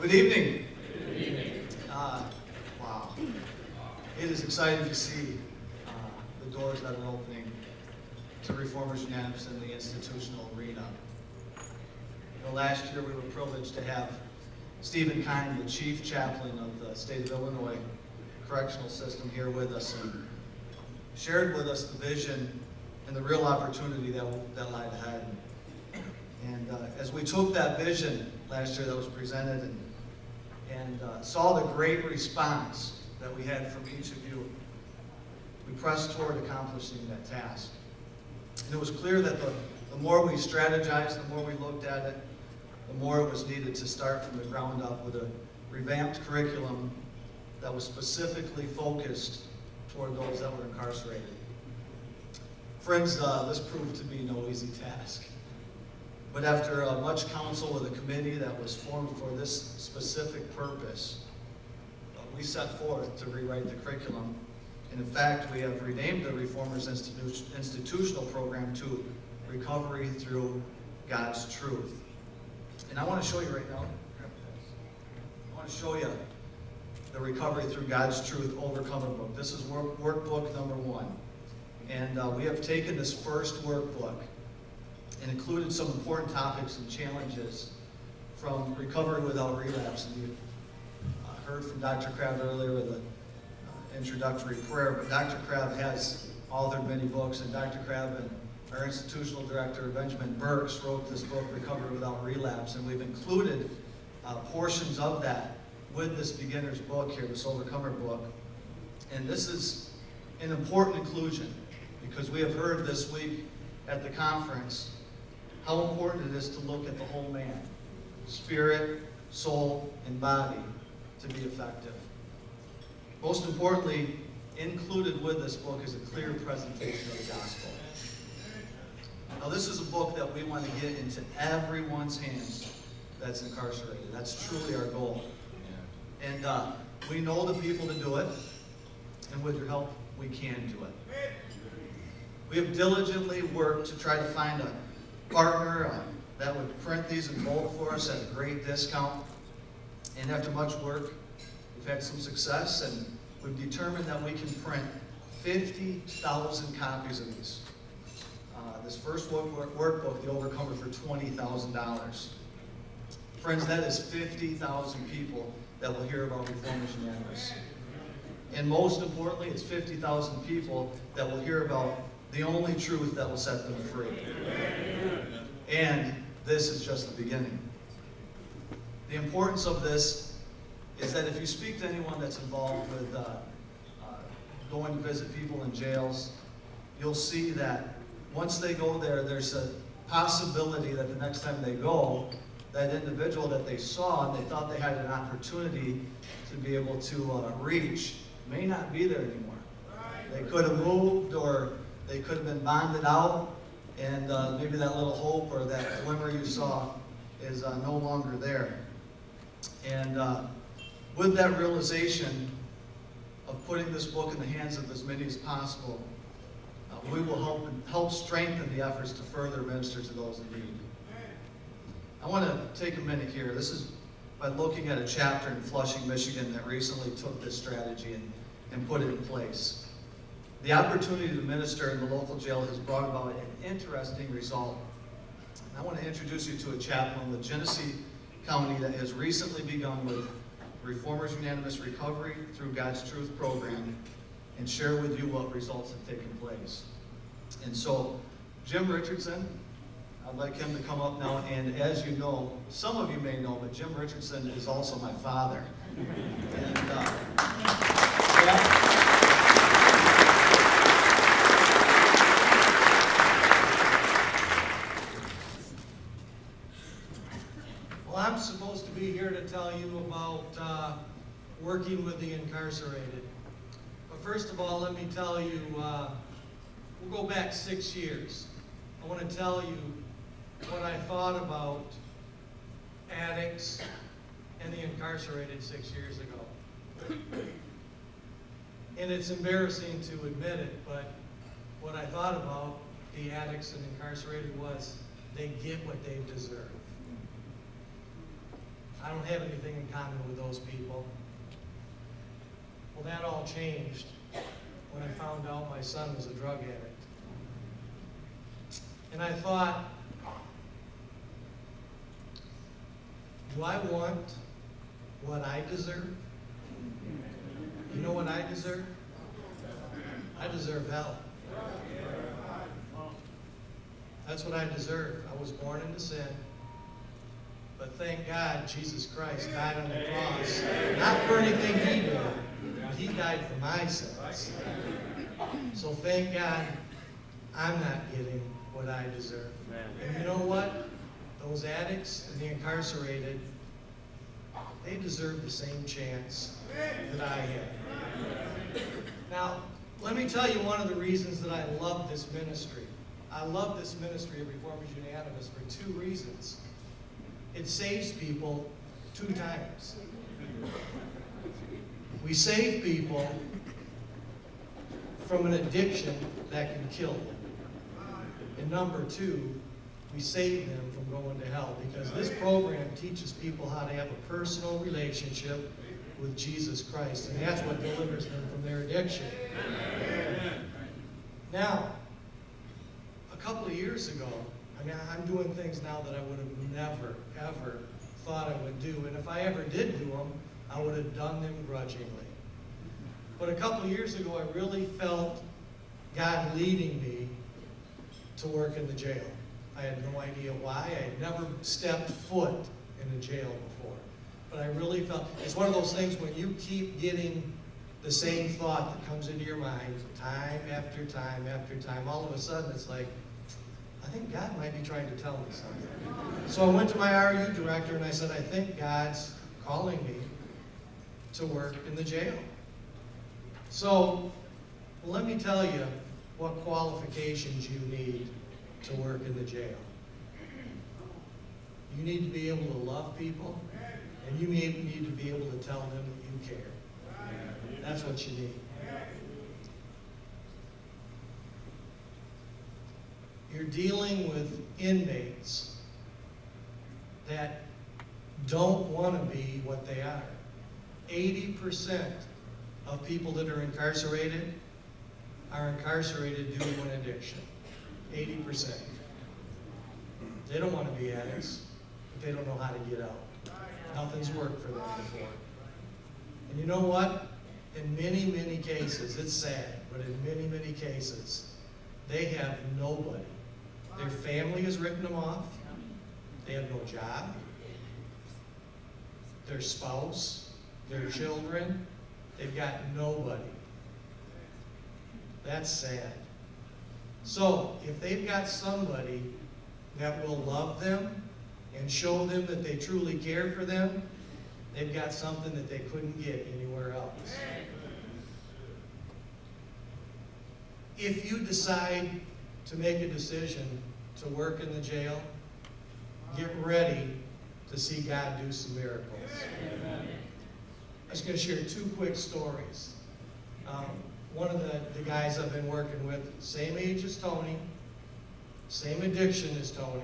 Good evening. Good evening. Wow. It is exciting to see the doors that are opening to Reformers Unanimous in the institutional arena. Last year we were privileged to have Stephen Kine, the Chief Chaplain of the state of Illinois correctional system, here with us and shared with us the vision and the real opportunity that lied ahead. And as we took that vision last year that was presented and saw the great response that we had from each of you, we pressed toward accomplishing that task. And it was clear that the more we strategized, the more we looked at it, the more it was needed to start from the ground up with a revamped curriculum that was specifically focused toward those that were incarcerated. Friends, this proved to be no easy task. But after much counsel with a committee that was formed for this specific purpose, we set forth to rewrite the curriculum. And in fact, we have renamed the Reformers Institutional Program to Recovery Through God's Truth. And I want to show you right now, I want to show you the Recovery Through God's Truth Overcomer book. This is workbook number 1. And we have taken this first workbook and included some important topics and challenges from recovery without relapse. And you heard from Dr. Crabb earlier with the introductory prayer, but Dr. Crabb has authored many books, and Dr. Crabb and our institutional director, Benjamin Burks, wrote this book, Recovery Without Relapse, and we've included portions of that with this beginner's book here, this Overcomer book. And this is an important inclusion because we have heard this week at the conference how important it is to look at the whole man, spirit, soul, and body, to be effective. Most importantly, included with this book is a clear presentation of the gospel. Now, this is a book that we want to get into everyone's hands that's incarcerated. That's truly our goal. And we know the people to do it, and with your help, we can do it. We have diligently worked to try to find a partner that would print these in bulk for us at a great discount. And after much work, we've had some success, and we've determined that we can print 50,000 copies of these. This first workbook, The Overcomer, for $20,000. Friends, that is 50,000 people that will hear about Reformers Unanimous. And most importantly, it's 50,000 people that will hear about the only truth that will set them free. And this is just the beginning. The importance of this is that if you speak to anyone that's involved with going to visit people in jails, you'll see that once they go there, there's a possibility that the next time they go, that individual that they saw and they thought they had an opportunity to be able to reach may not be there anymore. They could have moved, or they could have been bonded out, and maybe that little hope or that glimmer you saw is no longer there. And with that realization of putting this book in the hands of as many as possible, we will help strengthen the efforts to further minister to those in need. I want to take a minute here. This is by looking at a chapter in Flushing, Michigan that recently took this strategy and put it in place. The opportunity to minister in the local jail has brought about an interesting result. I want to introduce you to a chaplain with Genesee County that has recently begun with Reformers Unanimous Recovery Through God's Truth program and share with you what results have taken place. And so, Jim Richardson, I'd like him to come up now, and as you know, some of you may know, but Jim Richardson is also my father. And, Well, I'm supposed to be here to tell you about working with the incarcerated. But first of all, let me tell you, we'll go back 6 years. I want to tell you what I thought about addicts and the incarcerated 6 years ago. And it's embarrassing to admit it, but what I thought about the addicts and incarcerated was they get what they deserve. I don't have anything in common with those people. Well, that all changed when I found out my son was a drug addict. And I thought, do I want what I deserve? You know what I deserve? I deserve hell. That's what I deserve. I was born into sin. But thank God Jesus Christ died on the cross. Not for anything he did, but he died for my sins. So thank God I'm not getting what I deserve. And you know what? Those addicts and the incarcerated, they deserve the same chance that I had. Now, let me tell you one of the reasons that I love this ministry. I love this ministry of Reformers Unanimous for two reasons. It saves people 2 times. We save people from an addiction that can kill them. And number 2, we save them from going to hell, because this program teaches people how to have a personal relationship with Jesus Christ, and that's what delivers them from their addiction. Now, a couple of years ago, I'm doing things now that I would have never, ever thought I would do, and if I ever did do them, I would have done them grudgingly. But a couple of years ago, I really felt God leading me to work in the jail. I had no idea why. I had never stepped foot in a jail before. But I really felt, it's one of those things when you keep getting the same thought that comes into your mind time after time after time, all of a sudden it's like, I think God might be trying to tell me something. So I went to my RU director and I said, I think God's calling me to work in the jail. So let me tell you what qualifications you need to work in the jail. You need to be able to love people, and you need to be able to tell them that you care. That's what you need. You're dealing with inmates that don't want to be what they are. 80% of people that are incarcerated due to an addiction. 80%. They don't want to be addicts, but they don't know how to get out. Nothing's worked for them before. And you know what? In many, many cases, it's sad, but in many, many cases, they have nobody. Their family has written them off. They have no job. Their spouse, their children, they've got nobody. That's sad. So, if they've got somebody that will love them and show them that they truly care for them, they've got something that they couldn't get anywhere else. If you decide to make a decision to work in the jail, get ready to see God do some miracles. I'm just going to share 2 quick stories. One of the guys I've been working with, same age as Tony, same addiction as Tony,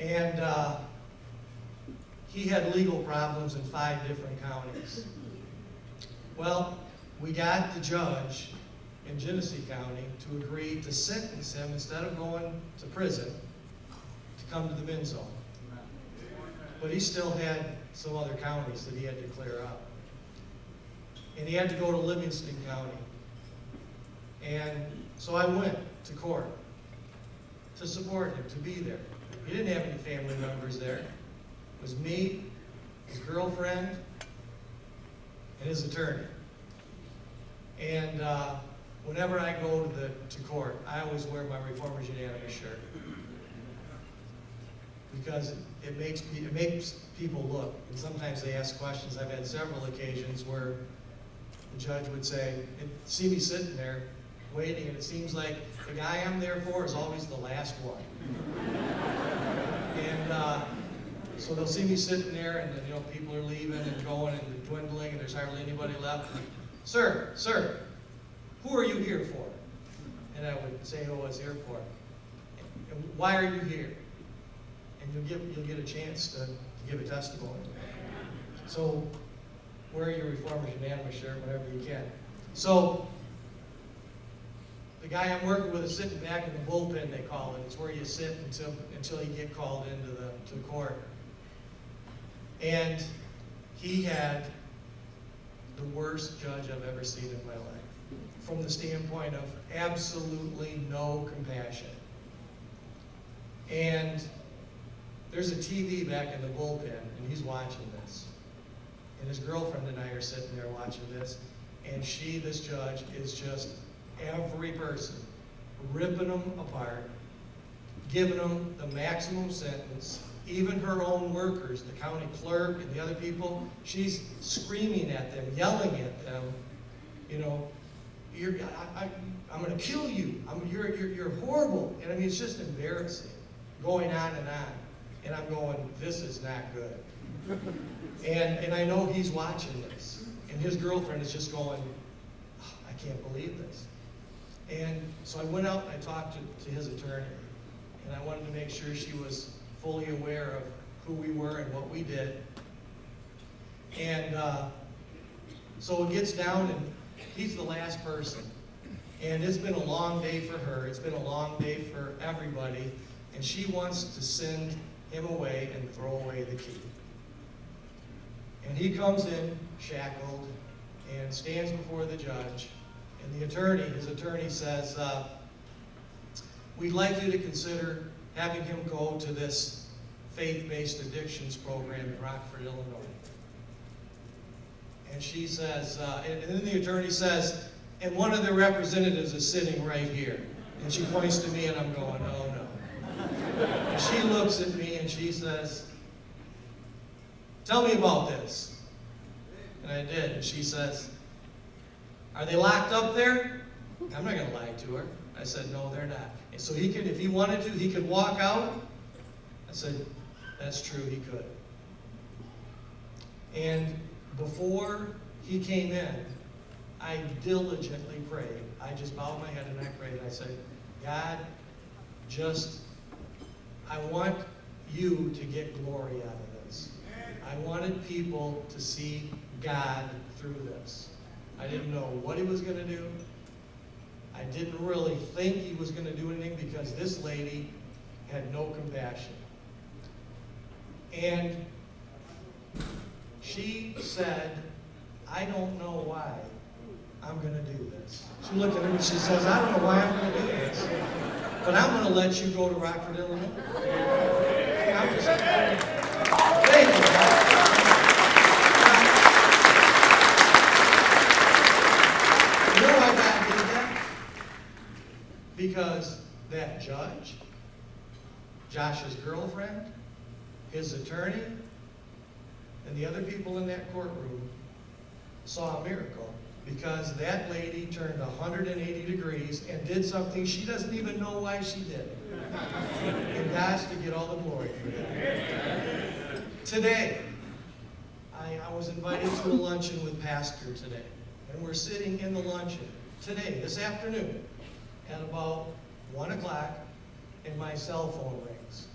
and he had legal problems in 5 different counties. Well, we got the judge in Genesee County to agree to sentence him, instead of going to prison, to come to the men's zone. But he still had some other counties that he had to clear up. And he had to go to Livingston County. And so I went to court to support him, to be there. He didn't have any family members there. It was me, his girlfriend, and his attorney. And whenever I go to court, I always wear my Reformers Unanimous shirt, because it makes people look. And sometimes they ask questions. I've had several occasions where the judge would say, see me sitting there waiting, and it seems like the guy I'm there for is always the last one. And so they'll see me sitting there, and you know, people are leaving and going and dwindling, and there's hardly anybody left. And, Sir, who are you here for? And I would say who I was here for. And why are you here? and you'll get a chance to give a testimony. So wear your Reformers Unanimous shirt whenever you can. So the guy I'm working with is sitting back in the bullpen, they call it. It's where you sit until you get called into the court. And he had the worst judge I've ever seen in my life, from the standpoint of absolutely no compassion. And there's a TV back in the bullpen, and he's watching this. And his girlfriend and I are sitting there watching this, and this judge, is just every person ripping them apart, giving them the maximum sentence. Even her own workers, the county clerk and the other people, she's screaming at them, yelling at them, you know, I'm going to kill you. You're horrible. And I mean, it's just embarrassing, going on. And I'm going, this is not good. And I know he's watching this. And his girlfriend is just going, oh, I can't believe this. And so I went out and I talked to his attorney. And I wanted to make sure she was fully aware of who we were and what we did. And so it gets down, and he's the last person. And it's been a long day for her. It's been a long day for everybody. And she wants to send him away and throw away the key. And he comes in shackled and stands before the judge. And his attorney says, we'd like you to consider having him go to this faith-based addictions program in Rockford, Illinois. And she says, and then the attorney says, and one of the representatives is sitting right here. And she points to me, and I'm going, oh no. And she looks at me and she says, tell me about this. And I did. And she says, are they locked up there? I'm not going to lie to her. I said, no, they're not. And so he could, if he wanted to, he could walk out. I said, that's true, he could. And before he came in, I diligently prayed. I just bowed my head and I prayed. I said, God, I want you to get glory out of this. I wanted people to see God through this. I didn't know what he was going to do. I didn't really think he was going to do anything because this lady had no compassion. And she said, I don't know why I'm going to do this. She looked at him and she says, I don't know why I'm going to do this, but I'm going to let you go to Rockford, Illinois. And I'm just thank you, God. You know why God did that? Because that judge, Josh's girlfriend, his attorney, and the other people in that courtroom saw a miracle because that lady turned 180 degrees and did something she doesn't even know why she did it. And God's to get all the glory for that. Today, I was invited to a luncheon with Pastor today. And we're sitting in the luncheon today, this afternoon, at about 1 o'clock, and my cell phone rings.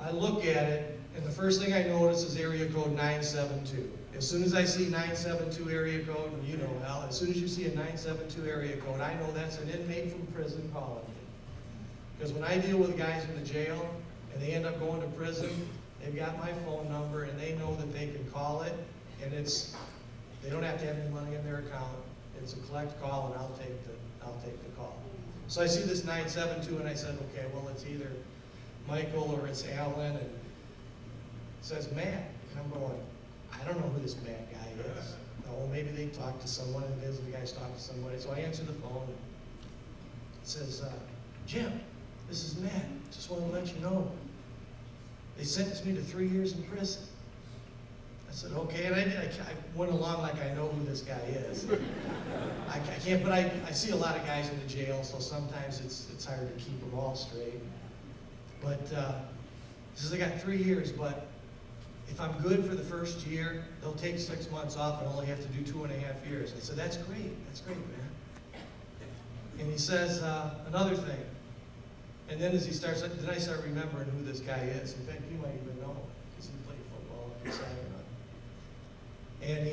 I look at it, and the first thing I notice is area code 972. As soon as I see 972 area code, and you know, Al, as soon as you see a 972 area code, I know that's an inmate from prison calling me. Because when I deal with guys in the jail, and they end up going to prison, they've got my phone number, and they know that they can call it, and they don't have to have any money in their account. It's a collect call, and I'll take the call. So I see this 972, and I said, okay, well, it's either Michael or it's Alan, and it says Matt. And I'm going, I don't know who this Matt guy is. Oh, maybe they talked to someone, and the guys talked to somebody. So I answer the phone, and it says, Jim, this is Matt. Just want to let you know, they sentenced me to 3 years in prison. I said, okay, and I went along like I know who this guy is. I can't, but I see a lot of guys in the jail, so sometimes it's hard to keep them all straight. But he says, I got 3 years, but if I'm good for the first year, they'll take 6 months off and only have to do 2.5 years. I said, that's great, man. And he says, another thing, And then as he starts, then I start remembering who this guy is. In fact, you might even know him, because he played football at Saturday. And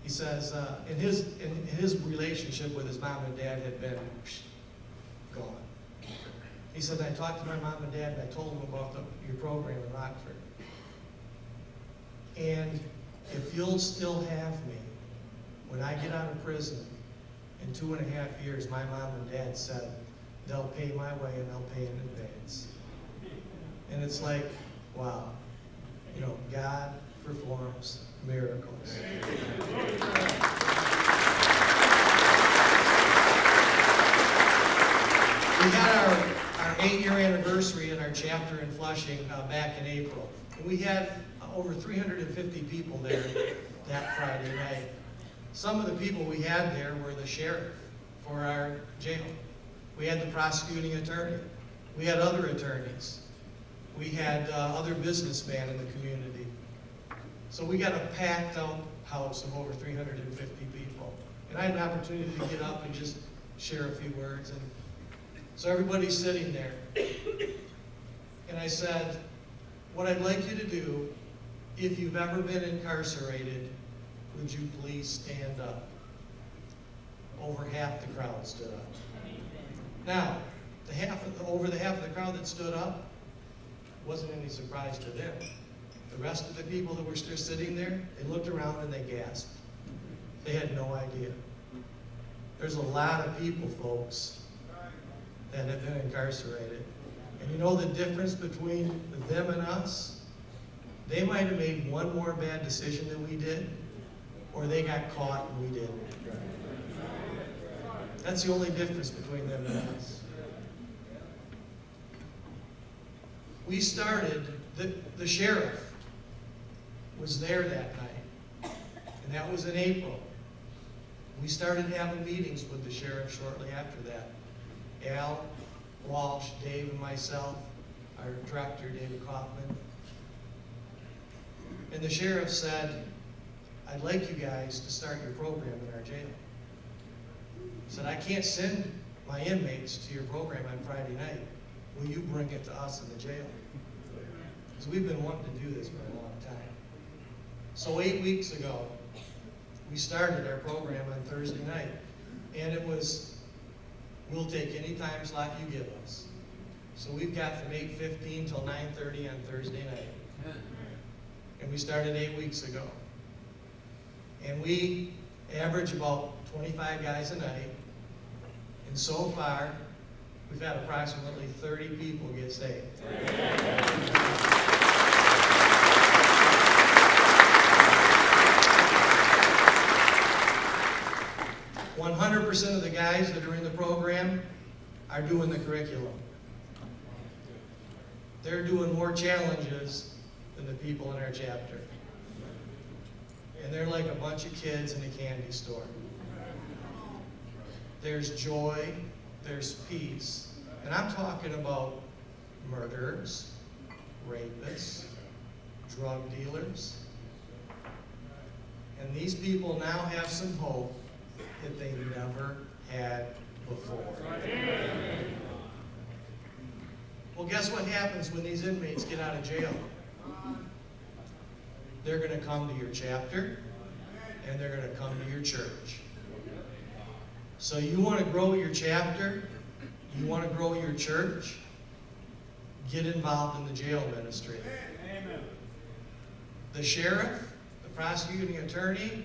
he says, in his relationship with his mom and dad had been gone. He said, I talked to my mom and dad and I told them about your program in Rockford. And if you'll still have me, when I get out of prison in 2.5 years, my mom and dad said, they'll pay my way and they'll pay in advance. And it's like, wow, you know, God performs miracles. We had our 8-year anniversary in our chapter in Flushing back in April. And we had over 350 people there that Friday night. Some of the people we had there were the sheriff for our jail. We had the prosecuting attorney. We had other attorneys. We had other businessmen in the community. So we got a packed out house of over 350 people. And I had an opportunity to get up and just share a few words. And so everybody's sitting there. And I said, what I'd like you to do, if you've ever been incarcerated, would you please stand up? Over half the crowd stood up. Now, over the half of the crowd that stood up, wasn't any surprise to them. The rest of the people that were still sitting there, they looked around and they gasped. They had no idea. There's a lot of people, folks, that have been incarcerated. And you know the difference between them and us? They might have made one more bad decision than we did, or they got caught and we didn't. That's the only difference between them and us. We started, the sheriff was there that night, and that was in April. We started having meetings with the sheriff shortly after that. Al, Walsh, Dave, and myself, our director, David Kaufman. And the sheriff said, I'd like you guys to start your program in our jail. He said, I can't send my inmates to your program on Friday night. Will you bring it to us in the jail? Because we've been wanting to do this for a long time. So 8 weeks ago, we started our program on Thursday night. And it was, we'll take any time slot you give us. So we've got from 8:15 till 9:30 on Thursday night. And we started 8 weeks ago. And we average about 25 guys a night. And so far, we've had approximately 30 people get saved. 100% of the guys that are in the program are doing the curriculum. They're doing more challenges than the people in our chapter. And they're like a bunch of kids in a candy store. There's joy, there's peace, and I'm talking about murderers, rapists, drug dealers. And these people now have some hope that they never had before. Well, guess what happens when these inmates get out of jail? They're going to come to your chapter, and they're going to come to your church. So you want to grow your chapter, you want to grow your church, get involved in the jail ministry. The sheriff, the prosecuting attorney,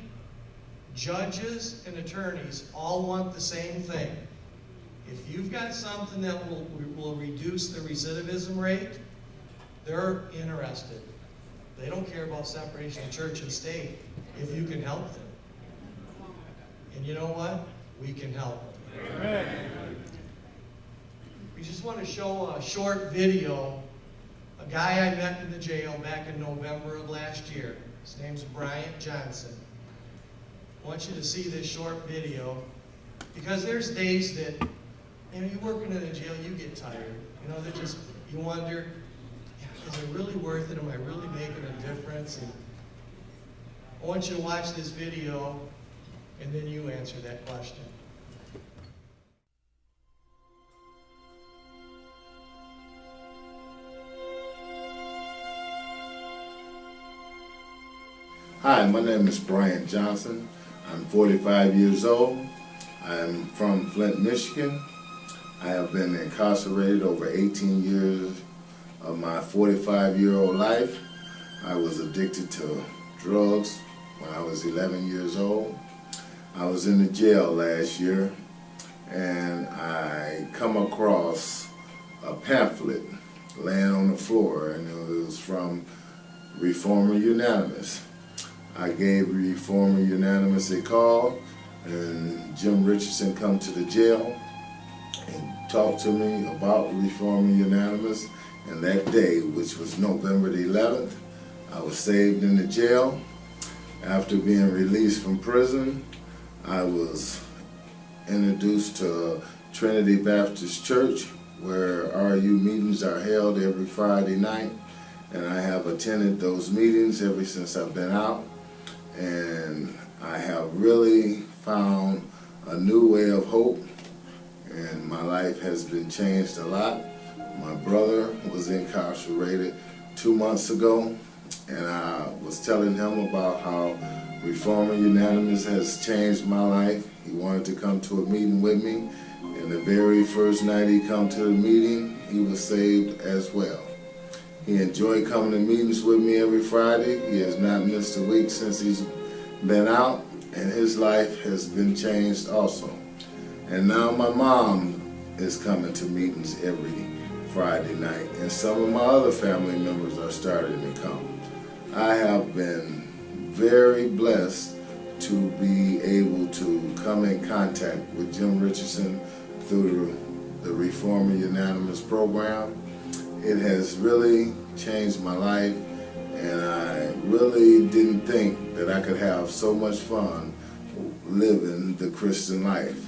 judges, and attorneys all want the same thing. If you've got something that will reduce the recidivism rate, they're interested. They don't care about separation of church and state if you can help them. And you know what? We can help them. Amen. We just want to show a short video. A guy I met in the jail back in November of last year. His name's Bryant Johnson. I want you to see this short video because there's days that, you know, you're working in a jail, you get tired. You know, you wonder, is it really worth it? Am I really making a difference? And I want you to watch this video, and then you answer that question. Hi, my name is Brian Johnson. I'm 45 years old. I'm from Flint, Michigan. I have been incarcerated over 18 years of my 45-year-old life. I was addicted to drugs when I was 11 years old. I was in the jail last year, and I come across a pamphlet laying on the floor, and it was from Reformer Unanimous. I gave Reformer Unanimous a call, and Jim Richardson come to the jail and talked to me about Reformer Unanimous. And that day, which was November the 11th, I was saved in the jail. After being released from prison, I was introduced to Trinity Baptist Church, where RU meetings are held every Friday night. And I have attended those meetings ever since I've been out. And I have really found a new way of hope, and my life has been changed a lot. My brother was incarcerated 2 months ago, and I was telling him about how Reformer Unanimous has changed my life. He wanted to come to a meeting with me, and the very first night he come to the meeting, he was saved as well. He enjoyed coming to meetings with me every Friday. He has not missed a week since he's been out, and his life has been changed also. And now my mom is coming to meetings every Friday night, and some of my other family members are starting to come. I have been very blessed to be able to come in contact with Jim Richardson through the Reformer Unanimous program. It has really changed my life, and I really didn't think that I could have so much fun living the Christian life.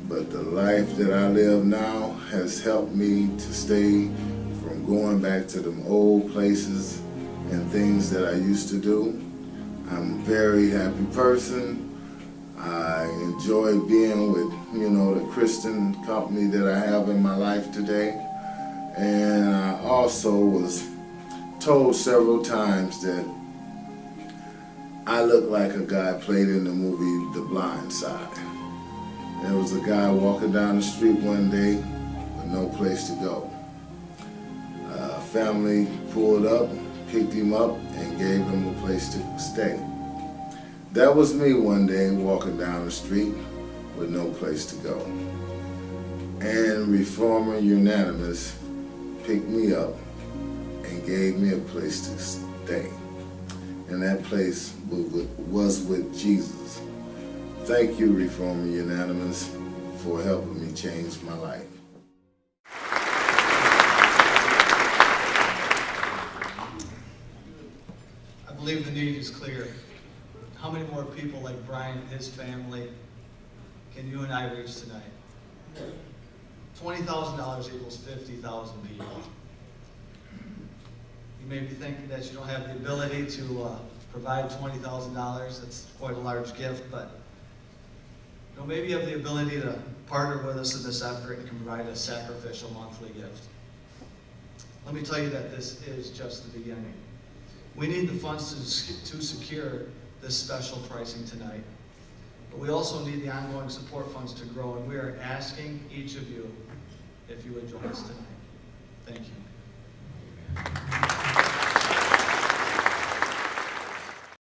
But the life that I live now has helped me to stay from going back to them old places and things that I used to do. I'm a very happy person. I enjoy being with, the Christian company that I have in my life today. And I also was told several times that I look like a guy played in the movie The Blind Side. There was a guy walking down the street one day with no place to go. A family pulled up, picked him up, and gave him a place to stay. That was me one day walking down the street with no place to go. And Reformer Unanimous picked me up and gave me a place to stay. And that place was with Jesus. Thank you, Reformer Unanimous, for helping me change my life. I believe the need is clear. How many more people like Brian and his family can you and I reach tonight? $20,000 equals 50,000 people. You may be thinking that you don't have the ability to provide $20,000. That's quite a large gift, but maybe you have the ability to partner with us in this effort and can provide a sacrificial monthly gift. Let me tell you that this is just the beginning. We need the funds to secure this special pricing tonight. But we also need the ongoing support funds to grow, and we are asking each of you if you would join us tonight. Thank you.